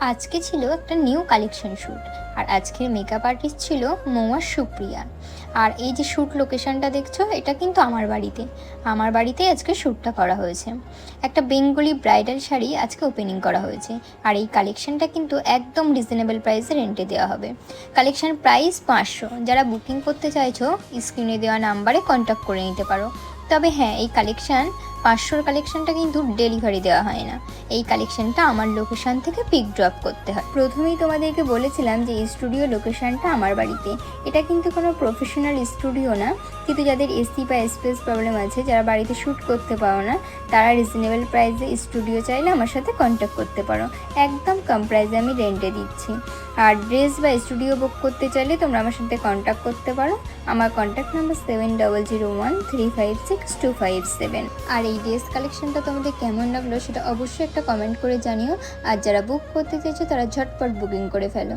আজকে ছিল একটা নিউ কালেকশন শ্যুট। আর আজকের মেকআপ আর্টিস্ট ছিল মৌয়া সুপ্রিয়া। আর এই যে শ্যুট লোকেশনটা দেখছো, এটা কিন্তু আমার বাড়িতেই আজকে শ্যুটটা করা হয়েছে। একটা বেঙ্গলি ব্রাইডাল শাড়ি আজকে ওপেনিং করা হয়েছে। আর এই কালেকশনটা কিন্তু একদম রিজনেবল প্রাইসে রেন্টে দেওয়া হবে। Collection price 500। যারা বুকিং করতে চাইছো স্ক্রিনে দেওয়া নাম্বারে কন্ট্যাক্ট করে নিতে পারো। তবে হ্যাঁ, এই 500-র কালেকশনটা কিন্তু ডেলিভারি দেওয়া হয় না। এই কালেকশনটা আমার লোকেশন থেকে পিক ড্রপ করতে হয়। প্রথমেই তোমাদেরকে বলেছিলাম যে এই স্টুডিও লোকেশনটা আমার বাড়িতে। এটা কিন্তু কোনো প্রফেশনাল স্টুডিও না, কিন্তু যাদের এসি বা স্পেস প্রবলেম আছে, যারা বাড়িতে শ্যুট করতে পারো না, তারা রিজনেবল প্রাইসে স্টুডিও চাইলে আমার সাথে কন্ট্যাক্ট করতে পারো। একদম কম প্রাইসে আমি রেন্টে দিচ্ছি। আর ড্রেস বা স্টুডিও বুক করতে চাইলে তোমরা আমার সাথে কন্ট্যাক্ট করতে পারো। আমার কন্ট্যাক্ট নাম্বার 7001356257। আর এই ড্রেস কালেকশনটা তোমাদের কেমন লাগলো সেটা অবশ্যই একটা কমেন্ট করে জানিও। আর যারা বুক করতে চাইছো তারা ঝটপট বুকিং করে ফেলো।